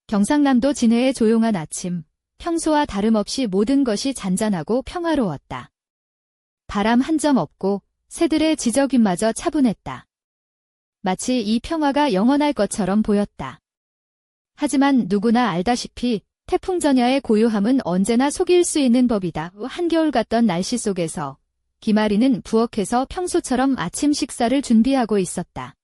경상남도 진해의 조용한 아침, 평소와 다름없이 모든 것이 잔잔하고 평화로웠다. 바람 한 점 없고 새들의 지저귀마저 차분했다. 마치 이 평화가 영원할 것처럼 보였다. 하지만 누구나 알다시피 태풍 전야의 고요함은 언제나 속일 수 있는 법이다. 한겨울 같던 날씨 속에서 김아리는 부엌에서 평소처럼 아침 식사를 준비하고 있었다.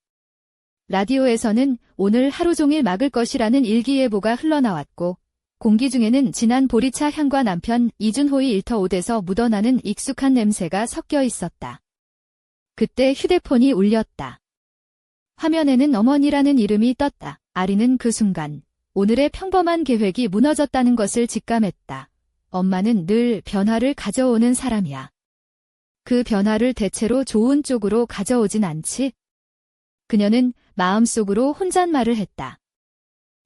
라디오에서는 오늘 하루 종일 막을 것이라는 일기예보가 흘러나왔고 공기 중에는 진한 보리차 향과 남편 이준호의 일터옷에서 묻어나는 익숙한 냄새가 섞여 있었다. 그때 휴대폰이 울렸다. 화면에는 어머니라는 이름이 떴다. 아리는 그 순간 오늘의 평범한 계획이 무너졌다는 것을 직감했다. 엄마는 늘 변화를 가져오는 사람이야. 그 변화를 대체로 좋은 쪽으로 가져오진 않지? 그녀는 마음속으로 혼잣말을 했다.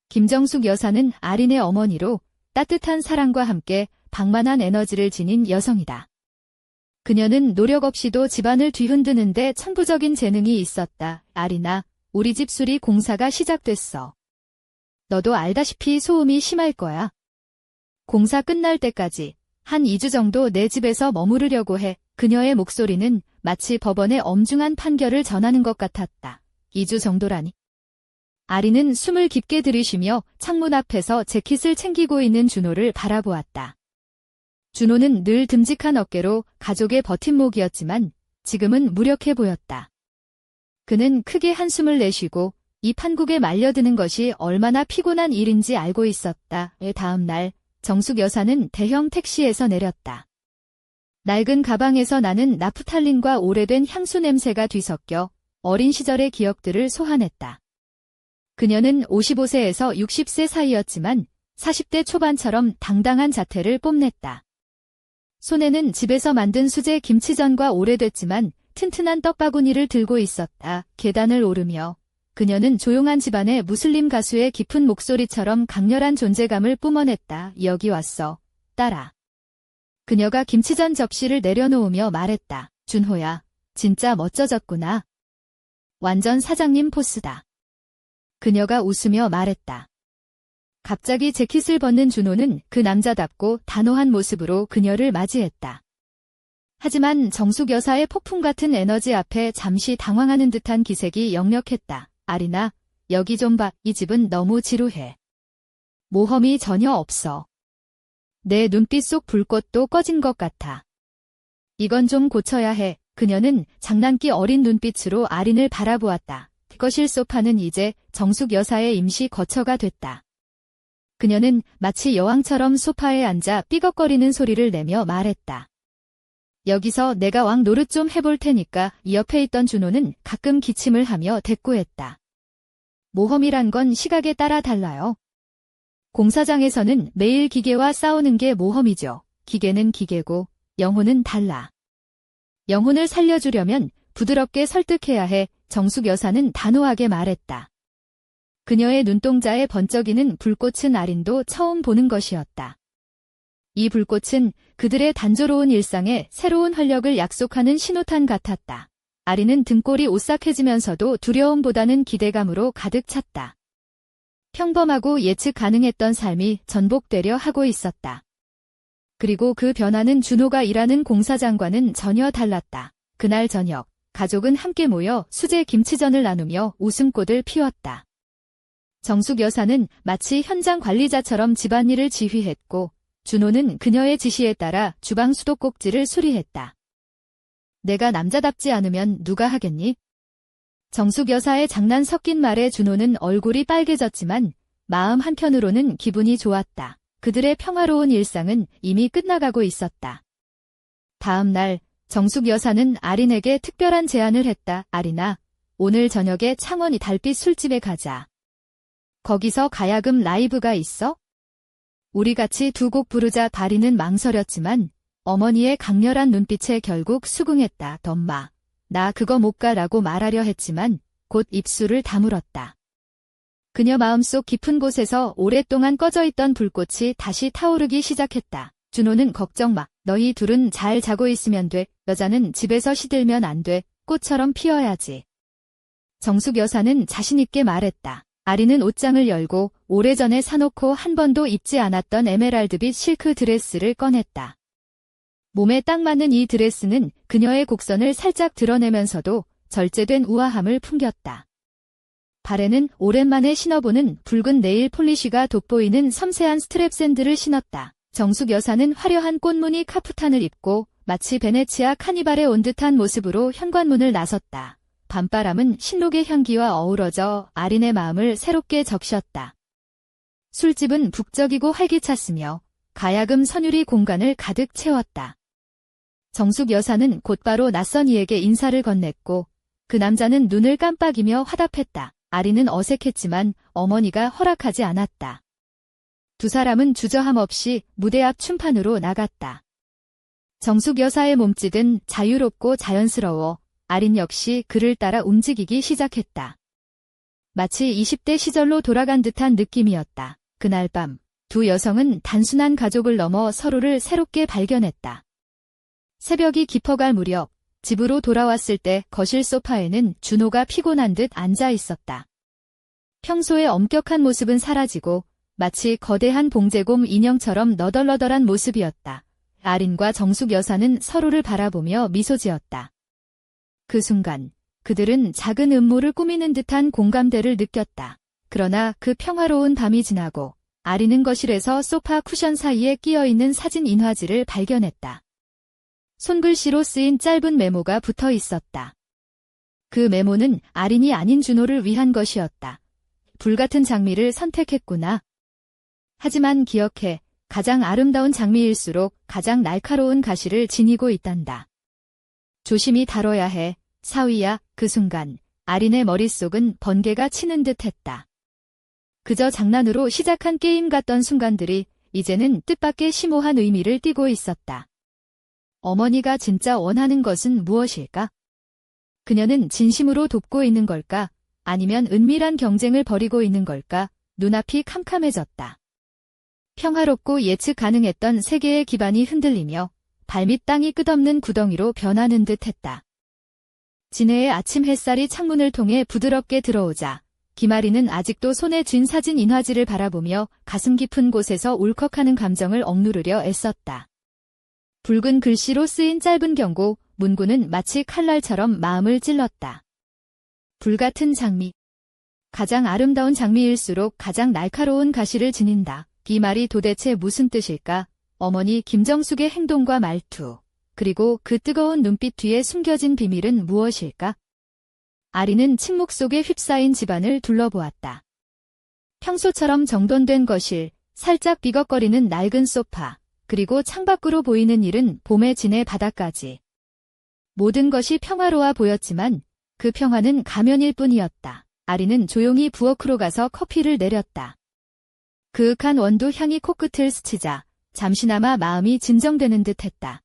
김정숙 여사는 아린의 어머니로 따뜻한 사랑과 함께 방만한 에너지를 지닌 여성이다. 그녀는 노력 없이도 집안을 뒤흔드는데 천부적인 재능이 있었다. 아린아, 우리 집 수리 공사가 시작됐어. 너도 알다시피 소음이 심할 거야. 공사 끝날 때까지 한 2주 정도 내 집에서 머무르려고 해. 그녀의 목소리는 마치 법원의 엄중한 판결을 전하는 것 같았다. 2주 정도라니. 아리는 숨을 깊게 들이쉬며 창문 앞에서 재킷을 챙기고 있는 준호를 바라보았다. 준호는 늘 듬직한 어깨로 가족의 버팀목이었지만 지금은 무력해 보였다. 그는 크게 한숨을 내쉬고 이 판국에 말려드는 것이 얼마나 피곤한 일인지 알고 있었다. 다음 날 정숙 여사는 대형 택시에서 내렸다. 낡은 가방에서 나는 나프탈린과 오래된 향수 냄새가 뒤섞여 어린 시절의 기억들을 소환했다. 그녀는 55세에서 60세 사이였지만 40대 초반처럼 당당한 자태를 뽐냈다. 손에는 집에서 만든 수제 김치전과 오래됐지만 튼튼한 떡바구니를 들고 있었다. 계단을 오르며 그녀는 조용한 집안의 무슬림 가수의 깊은 목소리처럼 강렬한 존재감을 뿜어냈다. 여기 왔어, 딸아. 그녀가 김치전 접시를 내려놓으며 말했다. 준호야, 진짜 멋져졌구나. 완전 사장님 포스다. 그녀가 웃으며 말했다. 갑자기 재킷을 벗는 준호는 그 남자답고 단호한 모습으로 그녀를 맞이했다. 하지만 정숙 여사의 폭풍 같은 에너지 앞에 잠시 당황하는 듯한 기색이 역력했다. 아리나, 여기 좀 봐. 이 집은 너무 지루해. 모험이 전혀 없어. 내 눈빛 속 불꽃도 꺼진 것 같아. 이건 좀 고쳐야 해. 그녀는 장난기 어린 눈빛으로 아린을 바라보았다. 거실 소파는 이제 정숙 여사의 임시 거처가 됐다. 그녀는 마치 여왕처럼 소파에 앉아 삐걱거리는 소리를 내며 말했다. 여기서 내가 왕 노릇 좀 해볼 테니까. 이 옆에 있던 준호는 가끔 기침을 하며 대꾸했다. 모험이란 건 시각에 따라 달라요. 공사장에서는 매일 기계와 싸우는 게 모험이죠. 기계는 기계고 영혼은 달라. 영혼을 살려주려면 부드럽게 설득해야 해. 정숙 여사는 단호하게 말했다. 그녀의 눈동자에 번쩍이는 불꽃은 아린도 처음 보는 것이었다. 이 불꽃은 그들의 단조로운 일상에 새로운 활력을 약속하는 신호탄 같았다. 아린은 등골이 오싹해지면서도 두려움보다는 기대감으로 가득 찼다. 평범하고 예측 가능했던 삶이 전복되려 하고 있었다. 그리고 그 변화는 준호가 일하는 공사장과는 전혀 달랐다. 그날 저녁, 가족은 함께 모여 수제 김치전을 나누며 웃음꽃을 피웠다. 정숙 여사는 마치 현장 관리자처럼 집안일을 지휘했고 준호는 그녀의 지시에 따라 주방 수도꼭지를 수리했다. 내가 남자답지 않으면 누가 하겠니? 정숙 여사의 장난 섞인 말에 준호는 얼굴이 빨개졌지만 마음 한켠으로는 기분이 좋았다. 그들의 평화로운 일상은 이미 끝나가고 있었다. 다음 날 정숙 여사는 아린에게 특별한 제안을 했다. 아린아, 오늘 저녁에 창원이 달빛 술집에 가자. 거기서 가야금 라이브가 있어? 우리 같이 두 곡 부르자. 다리는 망설였지만 어머니의 강렬한 눈빛에 결국 수긍했다. 덤마, 나 그거 못 가라고 말하려 했지만 곧 입술을 다물었다. 그녀 마음속 깊은 곳에서 오랫동안 꺼져있던 불꽃이 다시 타오르기 시작했다. 준호는 걱정 마. 너희 둘은 잘 자고 있으면 돼. 여자는 집에서 시들면 안 돼. 꽃처럼 피어야지. 정숙 여사는 자신있게 말했다. 아리는 옷장을 열고 오래전에 사놓고 한 번도 입지 않았던 에메랄드빛 실크 드레스를 꺼냈다. 몸에 딱 맞는 이 드레스는 그녀의 곡선을 살짝 드러내면서도 절제된 우아함을 풍겼다. 발에는 오랜만에 신어보는 붉은 네일 폴리쉬가 돋보이는 섬세한 스트랩 샌들을 신었다. 정숙 여사는 화려한 꽃무늬 카프탄을 입고 마치 베네치아 카니발에 온 듯한 모습으로 현관문을 나섰다. 밤바람은 신록의 향기와 어우러져 아린의 마음을 새롭게 적셨다. 술집은 북적이고 활기찼으며 가야금 선율이 공간을 가득 채웠다. 정숙 여사는 곧바로 낯선 이에게 인사를 건넸고 그 남자는 눈을 깜빡이며 화답했다. 아린은 어색했지만 어머니가 허락하지 않았다. 두 사람은 주저함 없이 무대 앞 춤판으로 나갔다. 정숙 여사의 몸짓은 자유롭고 자연스러워 아린 역시 그를 따라 움직이기 시작했다. 마치 20대 시절로 돌아간 듯한 느낌이었다. 그날 밤 두 여성은 단순한 가족을 넘어 서로를 새롭게 발견했다. 새벽이 깊어갈 무렵 집으로 돌아왔을 때 거실 소파에는 준호가 피곤한 듯 앉아 있었다. 평소의 엄격한 모습은 사라지고 마치 거대한 봉제곰 인형처럼 너덜너덜한 모습이었다. 아린과 정숙 여사는 서로를 바라보며 미소 지었다. 그 순간 그들은 작은 음모를 꾸미는 듯한 공감대를 느꼈다. 그러나 그 평화로운 밤이 지나고 아린은 거실에서 소파 쿠션 사이에 끼어있는 사진 인화지를 발견했다. 손글씨로 쓰인 짧은 메모가 붙어 있었다. 그 메모는 아린이 아닌 준호를 위한 것이었다. 불같은 장미를 선택했구나. 하지만 기억해, 가장 아름다운 장미일수록 가장 날카로운 가시를 지니고 있단다. 조심히 다뤄야 해, 사위야. 그 순간 아린의 머릿속은 번개가 치는 듯했다. 그저 장난으로 시작한 게임 같던 순간들이 이제는 뜻밖의 심오한 의미를 띠고 있었다. 어머니가 진짜 원하는 것은 무엇일까? 그녀는 진심으로 돕고 있는 걸까? 아니면 은밀한 경쟁을 벌이고 있는 걸까? 눈앞이 캄캄해졌다. 평화롭고 예측 가능했던 세계의 기반이 흔들리며 발밑 땅이 끝없는 구덩이로 변하는 듯했다. 진해의 아침 햇살이 창문을 통해 부드럽게 들어오자 김아리는 아직도 손에 쥔 사진 인화지를 바라보며 가슴 깊은 곳에서 울컥하는 감정을 억누르려 애썼다. 붉은 글씨로 쓰인 짧은 경고, 문구는 마치 칼날처럼 마음을 찔렀다. 불같은 장미. 가장 아름다운 장미일수록 가장 날카로운 가시를 지닌다. 이 말이 도대체 무슨 뜻일까? 어머니 김정숙의 행동과 말투, 그리고 그 뜨거운 눈빛 뒤에 숨겨진 비밀은 무엇일까? 아리는 침묵 속에 휩싸인 집안을 둘러보았다. 평소처럼 정돈된 거실, 살짝 비걱거리는 낡은 소파, 그리고 창밖으로 보이는 이른 봄의 진해 바다까지. 모든 것이 평화로워 보였지만 그 평화는 가면일 뿐이었다. 아리는 조용히 부엌으로 가서 커피를 내렸다. 그윽한 원두 향이 코끝을 스치자 잠시나마 마음이 진정되는 듯했다.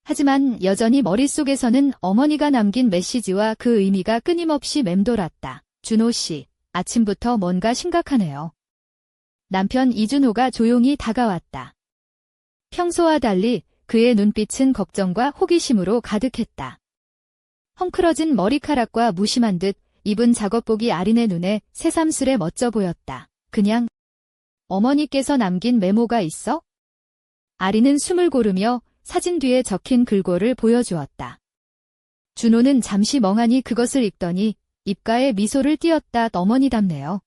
하지만 여전히 머릿속에서는 어머니가 남긴 메시지와 그 의미가 끊임없이 맴돌았다. 준호 씨, 아침부터 뭔가 심각하네요. 남편 이준호가 조용히 다가왔다. 평소와 달리 그의 눈빛은 걱정과 호기심으로 가득했다. 헝클어진 머리카락과 무심한 듯 입은 작업복이 아린의 눈에 새삼스레 멋져 보였다. 그냥 어머니께서 남긴 메모가 있어? 아린은 숨을 고르며 사진 뒤에 적힌 글꼴을 보여주었다. 준호는 잠시 멍하니 그것을 읽더니 입가에 미소를 띄었다. 어머니답네요.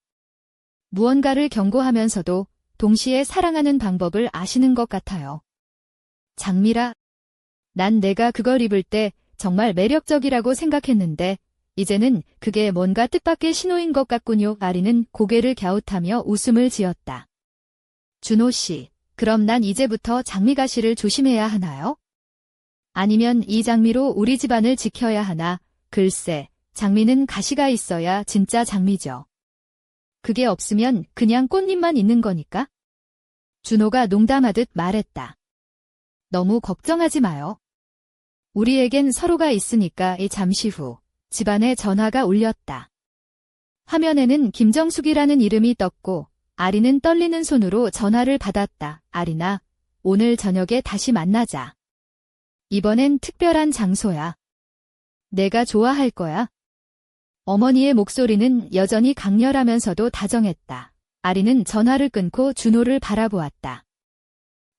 무언가를 경고하면서도 동시에 사랑하는 방법을 아시는 것 같아요. 장미라. 난 내가 그걸 입을 때 정말 매력적이라고 생각했는데 이제는 그게 뭔가 뜻밖의 신호인 것 같군요. 아리는 고개를 갸웃하며 웃음을 지었다. 준호 씨, 그럼 난 이제부터 장미가시를 조심해야 하나요? 아니면 이 장미로 우리 집안을 지켜야 하나? 글쎄, 장미는 가시가 있어야 진짜 장미죠. 그게 없으면 그냥 꽃잎만 있는 거니까? 준호가 농담하듯 말했다. 너무 걱정하지 마요. 우리에겐 서로가 있으니까. 잠시 후 집안에 전화가 울렸다. 화면에는 김정숙이라는 이름이 떴고 아리는 떨리는 손으로 전화를 받았다. 아리나, 오늘 저녁에 다시 만나자. 이번엔 특별한 장소야. 내가 좋아할 거야. 어머니의 목소리는 여전히 강렬하면서도 다정했다. 아리는 전화를 끊고 준호를 바라보았다.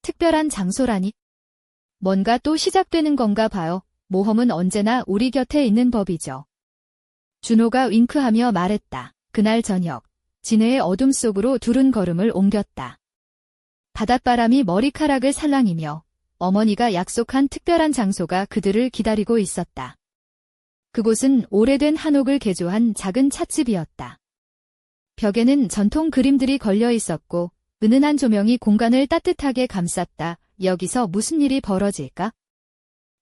특별한 장소라니? 뭔가 또 시작되는 건가 봐요. 모험은 언제나 우리 곁에 있는 법이죠. 준호가 윙크하며 말했다. 그날 저녁, 진해의 어둠 속으로 두른 걸음을 옮겼다. 바닷바람이 머리카락을 살랑이며 어머니가 약속한 특별한 장소가 그들을 기다리고 있었다. 그곳은 오래된 한옥을 개조한 작은 찻집이었다. 벽에는 전통 그림들이 걸려 있었고 은은한 조명이 공간을 따뜻하게 감쌌다. 여기서 무슨 일이 벌어질까?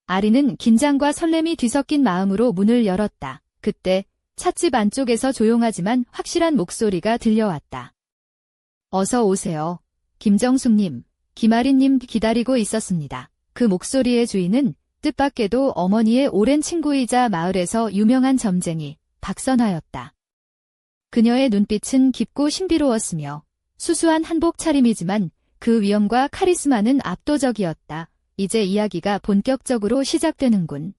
아리는 긴장과 설렘이 뒤섞인 마음으로 문을 열었다. 그때 찻집 안쪽에서 조용하지만 확실한 목소리가 들려왔다. 어서 오세요. 김정숙님, 김아리님 기다리고 있었습니다. 그 목소리의 주인은 뜻밖에도 어머니의 오랜 친구이자 마을에서 유명한 점쟁이 박선화였다. 그녀의 눈빛은 깊고 신비로웠으며 수수한 한복 차림이지만 그 위엄과 카리스마는 압도적이었다. 이제 이야기가 본격적으로 시작되는군.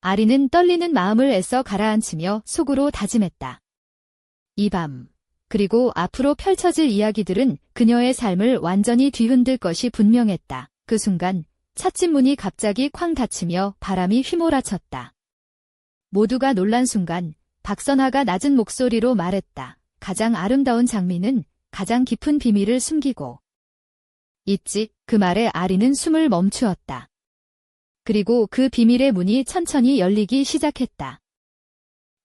아리는 떨리는 마음을 애써 가라앉히며 속으로 다짐했다. 이 밤, 그리고 앞으로 펼쳐질 이야기들은 그녀의 삶을 완전히 뒤흔들 것이 분명했다. 그 순간 찻집 문이 갑자기 쾅 닫히며 바람이 휘몰아쳤다. 모두가 놀란 순간 박선화가 낮은 목소리로 말했다. 가장 아름다운 장미는 가장 깊은 비밀을 숨기고 있지. 그 말에 아리는 숨을 멈추었다. 그리고 그 비밀의 문이 천천히 열리기 시작했다.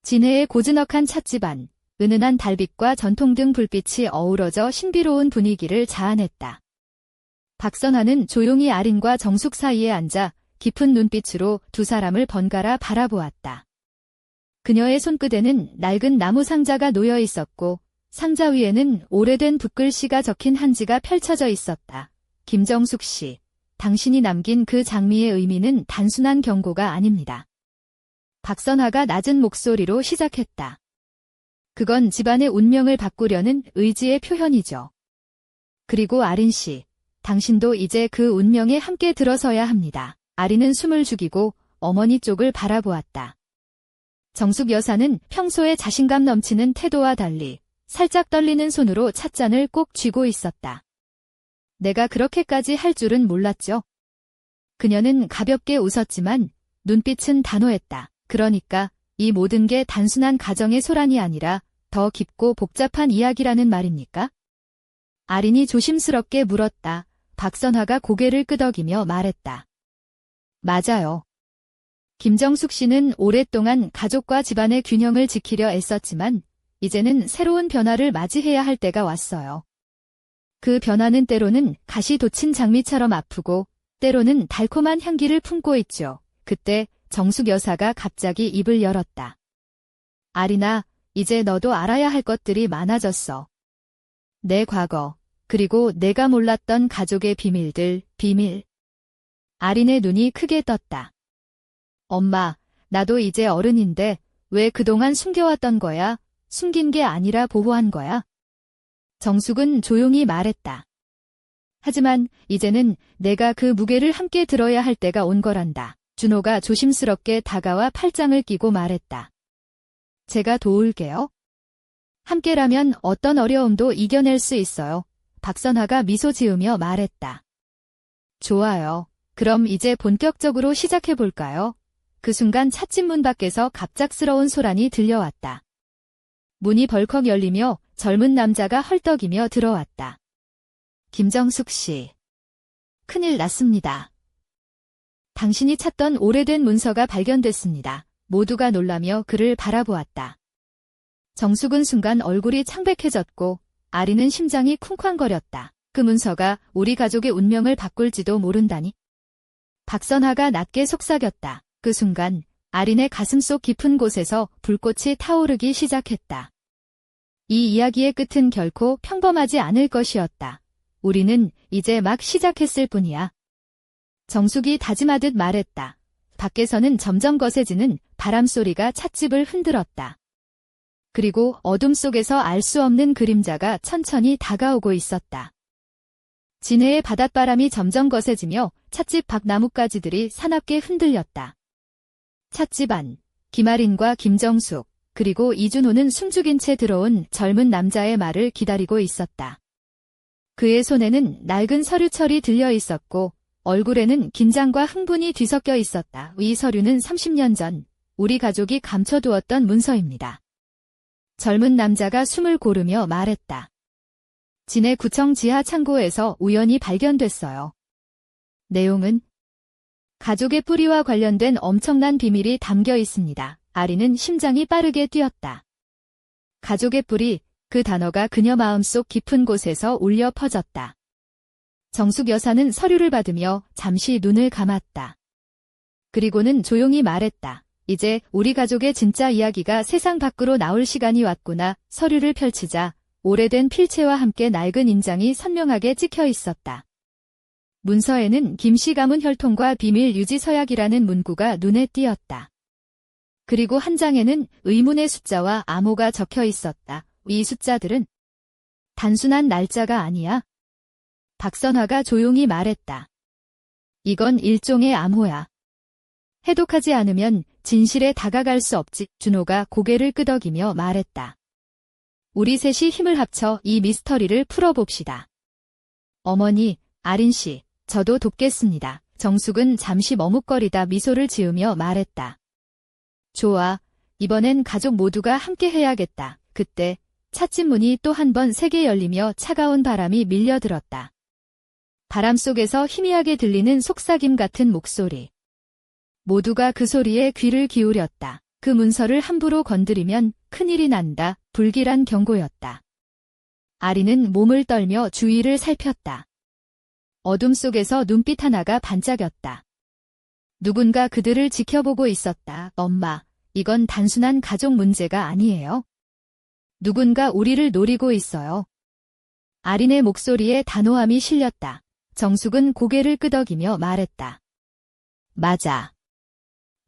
진해의 고즈넉한 찻집 안, 은은한 달빛과 전통등 불빛이 어우러져 신비로운 분위기를 자아냈다. 박선화는 조용히 아린과 정숙 사이에 앉아 깊은 눈빛으로 두 사람을 번갈아 바라보았다. 그녀의 손끝에는 낡은 나무 상자가 놓여 있었고 상자 위에는 오래된 붓글씨가 적힌 한지가 펼쳐져 있었다. 김정숙 씨, 당신이 남긴 그 장미의 의미는 단순한 경고가 아닙니다. 박선화가 낮은 목소리로 시작했다. 그건 집안의 운명을 바꾸려는 의지의 표현이죠. 그리고 아린 씨, 당신도 이제 그 운명에 함께 들어서야 합니다. 아린은 숨을 죽이고 어머니 쪽을 바라보았다. 정숙 여사는 평소에 자신감 넘치는 태도와 달리 살짝 떨리는 손으로 찻잔을 꼭 쥐고 있었다. 내가 그렇게까지 할 줄은 몰랐죠. 그녀는 가볍게 웃었지만 눈빛은 단호했다. 그러니까 이 모든 게 단순한 가정의 소란이 아니라 더 깊고 복잡한 이야기라는 말입니까? 아린이 조심스럽게 물었다. 박선화가 고개를 끄덕이며 말했다. 맞아요. 김정숙 씨는 오랫동안 가족과 집안의 균형을 지키려 애썼지만 이제는 새로운 변화를 맞이해야 할 때가 왔어요. 그 변화는 때로는 가시 돋친 장미처럼 아프고 때로는 달콤한 향기를 품고 있죠. 그때 정숙 여사가 갑자기 입을 열었다. 아리나, 이제 너도 알아야 할 것들이 많아졌어. 내 과거, 그리고 내가 몰랐던 가족의 비밀들, 비밀. 아린의 눈이 크게 떴다. 엄마, 나도 이제 어른인데 왜 그동안 숨겨왔던 거야? 숨긴 게 아니라 보호한 거야? 정숙은 조용히 말했다. 하지만 이제는 내가 그 무게를 함께 들어야 할 때가 온 거란다. 준호가 조심스럽게 다가와 팔짱을 끼고 말했다. 제가 도울게요. 함께라면 어떤 어려움도 이겨낼 수 있어요. 박선화가 미소 지으며 말했다. 좋아요. 그럼 이제 본격적으로 시작해볼까요? 그 순간 찻집 문 밖에서 갑작스러운 소란이 들려왔다. 문이 벌컥 열리며 젊은 남자가 헐떡이며 들어왔다. 김정숙 씨. 큰일 났습니다. 당신이 찾던 오래된 문서가 발견됐습니다. 모두가 놀라며 그를 바라보았다. 정숙은 순간 얼굴이 창백해졌고 아리는 심장이 쿵쾅거렸다. 그 문서가 우리 가족의 운명을 바꿀지도 모른다니. 박선화가 낮게 속삭였다. 그 순간 아린의 가슴속 깊은 곳에서 불꽃이 타오르기 시작했다. 이 이야기의 끝은 결코 평범하지 않을 것이었다. 우리는 이제 막 시작했을 뿐이야. 정숙이 다짐하듯 말했다. 밖에서는 점점 거세지는 바람소리가 찻집을 흔들었다. 그리고 어둠 속에서 알 수 없는 그림자가 천천히 다가오고 있었다. 진해의 바닷바람이 점점 거세지며 찻집 밖 나뭇가지들이 사납게 흔들렸다. 찻집 안, 김아린과 김정숙, 그리고 이준호는 숨죽인 채 들어온 젊은 남자의 말을 기다리고 있었다. 그의 손에는 낡은 서류철이 들려 있었고 얼굴에는 긴장과 흥분이 뒤섞여 있었다. 이 서류는 30년 전 우리 가족이 감춰두었던 문서입니다. 젊은 남자가 숨을 고르며 말했다. 진해구청 지하 창고에서 우연히 발견됐어요. 내용은 가족의 뿌리와 관련된 엄청난 비밀이 담겨 있습니다. 아리는 심장이 빠르게 뛰었다. 가족의 뿌리, 그 단어가 그녀 마음속 깊은 곳에서 울려 퍼졌다. 정숙 여사는 서류를 받으며 잠시 눈을 감았다. 그리고는 조용히 말했다. 이제 우리 가족의 진짜 이야기가 세상 밖으로 나올 시간이 왔구나. 서류를 펼치자 오래된 필체와 함께 낡은 인장이 선명하게 찍혀 있었다. 문서에는 김씨 가문 혈통과 비밀 유지 서약이라는 문구가 눈에 띄었다. 그리고 한 장에는 의문의 숫자와 암호가 적혀 있었다. 이 숫자들은 단순한 날짜가 아니야. 박선화가 조용히 말했다. 이건 일종의 암호야. 해독하지 않으면 진실에 다가갈 수 없지. 준호가 고개를 끄덕이며 말했다. 우리 셋이 힘을 합쳐 이 미스터리를 풀어봅시다. 어머니, 아린 씨, 저도 돕겠습니다. 정숙은 잠시 머뭇거리다 미소를 지으며 말했다. 좋아, 이번엔 가족 모두가 함께 해야겠다. 그때 찻집 문이 또 한 번 세게 열리며 차가운 바람이 밀려들었다. 바람 속에서 희미하게 들리는 속삭임 같은 목소리. 모두가 그 소리에 귀를 기울였다. 그 문서를 함부로 건드리면 큰일이 난다. 불길한 경고였다. 아리는 몸을 떨며 주위를 살폈다. 어둠 속에서 눈빛 하나가 반짝였다. 누군가 그들을 지켜보고 있었다. 엄마, 이건 단순한 가족 문제가 아니에요. 누군가 우리를 노리고 있어요. 아린의 목소리에 단호함이 실렸다. 정숙은 고개를 끄덕이며 말했다. 맞아.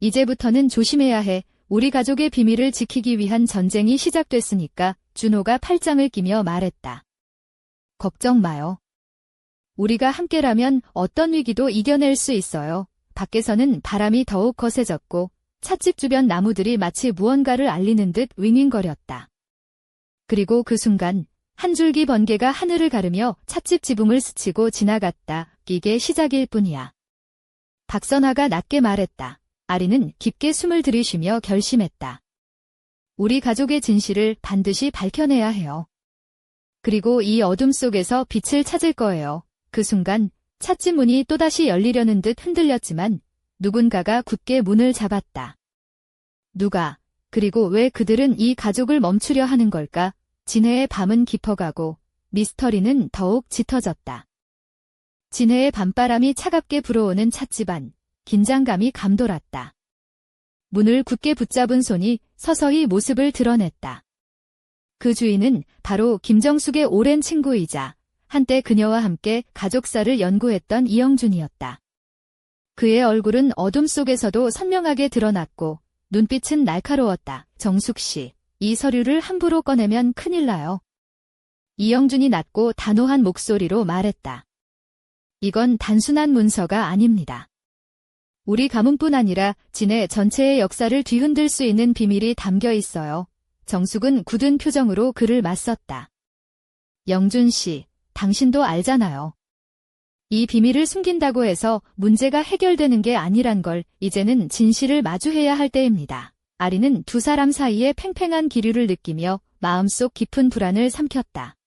이제부터는 조심해야 해. 우리 가족의 비밀을 지키기 위한 전쟁이 시작됐으니까. 준호가 팔짱을 끼며 말했다. 걱정 마요. 우리가 함께라면 어떤 위기도 이겨낼 수 있어요. 밖에서는 바람이 더욱 거세졌고 찻집 주변 나무들이 마치 무언가를 알리는 듯 윙윙거렸다. 그리고 그 순간 한 줄기 번개가 하늘을 가르며 찻집 지붕을 스치고 지나갔다. 이게 시작일 뿐이야. 박선화가 낮게 말했다. 아리는 깊게 숨을 들이쉬며 결심했다. 우리 가족의 진실을 반드시 밝혀내야 해요. 그리고 이 어둠 속에서 빛을 찾을 거예요. 그 순간 찻집 문이 또다시 열리려는 듯 흔들렸지만 누군가가 굳게 문을 잡았다. 누가, 그리고 왜 그들은 이 가족을 멈추려 하는 걸까? 진해의 밤은 깊어가고 미스터리는 더욱 짙어졌다. 진해의 밤바람이 차갑게 불어오는 찻집 안, 긴장감이 감돌았다. 문을 굳게 붙잡은 손이 서서히 모습을 드러냈다. 그 주인은 바로 김정숙의 오랜 친구이자 한때 그녀와 함께 가족사를 연구했던 이영준이었다. 그의 얼굴은 어둠 속에서도 선명하게 드러났고 눈빛은 날카로웠다. 정숙 씨, 이 서류를 함부로 꺼내면 큰일 나요. 이영준이 낮고 단호한 목소리로 말했다. 이건 단순한 문서가 아닙니다. 우리 가문뿐 아니라 진해 전체의 역사를 뒤흔들 수 있는 비밀이 담겨 있어요. 정숙은 굳은 표정으로 그를 맞섰다. 영준 씨, 당신도 알잖아요. 이 비밀을 숨긴다고 해서 문제가 해결되는 게 아니란 걸 이제는 진실을 마주해야 할 때입니다. 아리는 두 사람 사이에 팽팽한 기류를 느끼며 마음속 깊은 불안을 삼켰다.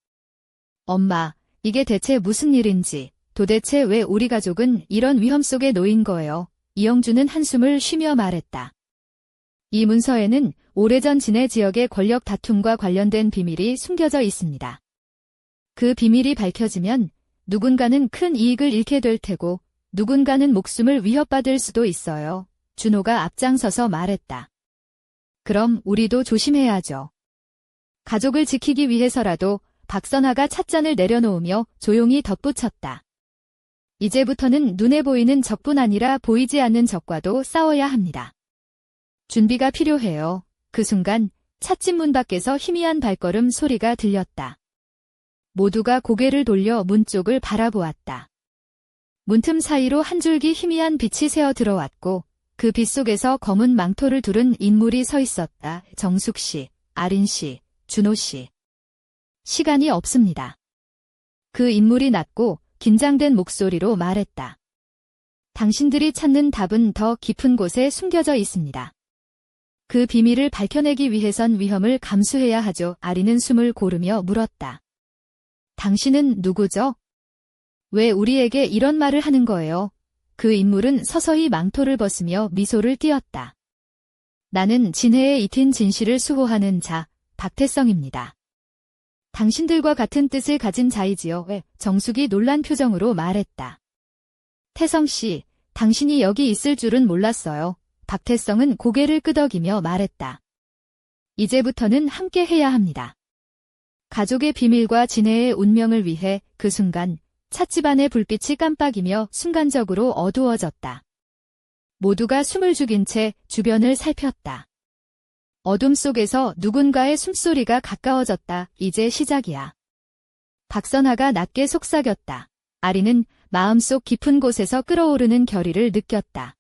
엄마, 이게 대체 무슨 일인지, 도대체 왜 우리 가족은 이런 위험 속에 놓인 거예요? 이영준은 한숨을 쉬며 말했다. 이 문서에는 오래전 진해 지역의 권력 다툼과 관련된 비밀이 숨겨져 있습니다. 그 비밀이 밝혀지면 누군가는 큰 이익을 잃게 될 테고 누군가는 목숨을 위협받을 수도 있어요. 준호가 앞장서서 말했다. 그럼 우리도 조심해야죠. 가족을 지키기 위해서라도. 박선화가 찻잔을 내려놓으며 조용히 덧붙였다. 이제부터는 눈에 보이는 적뿐 아니라 보이지 않는 적과도 싸워야 합니다. 준비가 필요해요. 그 순간 찻집 문 밖에서 희미한 발걸음 소리가 들렸다. 모두가 고개를 돌려 문 쪽을 바라보았다. 문틈 사이로 한 줄기 희미한 빛이 새어 들어왔고 그 빛 속에서 검은 망토를 두른 인물이 서 있었다. 정숙 씨, 아린 씨, 준호 씨. 시간이 없습니다. 그 인물이 낮고 긴장된 목소리로 말했다. 당신들이 찾는 답은 더 깊은 곳에 숨겨져 있습니다. 그 비밀을 밝혀내기 위해선 위험을 감수해야 하죠. 아린은 숨을 고르며 물었다. 당신은 누구죠? 왜 우리에게 이런 말을 하는 거예요? 그 인물은 서서히 망토를 벗으며 미소를 띄었다. 나는 진해에 익힌 진실을 수호하는 자, 박태성입니다. 당신들과 같은 뜻을 가진 자이지요. 왜? 정숙이 놀란 표정으로 말했다. 태성 씨, 당신이 여기 있을 줄은 몰랐어요. 박태성은 고개를 끄덕이며 말했다. 이제부터는 함께 해야 합니다. 가족의 비밀과 진해의 운명을 위해 그 순간 찻집 안의 불빛이 깜빡이며 순간적으로 어두워졌다. 모두가 숨을 죽인 채 주변을 살폈다. 어둠 속에서 누군가의 숨소리가 가까워졌다. 이제 시작이야. 박선하가 낮게 속삭였다. 아리는 마음속 깊은 곳에서 끓어오르는 결의를 느꼈다.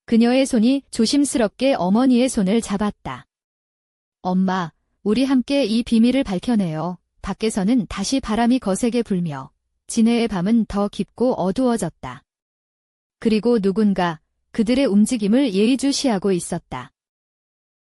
그녀의 손이 조심스럽게 어머니의 손을 잡았다. 엄마, 우리 함께 이 비밀을 밝혀내요. 밖에서는 다시 바람이 거세게 불며 진해의 밤은 더 깊고 어두워졌다. 그리고 누군가 그들의 움직임을 예의주시하고 있었다.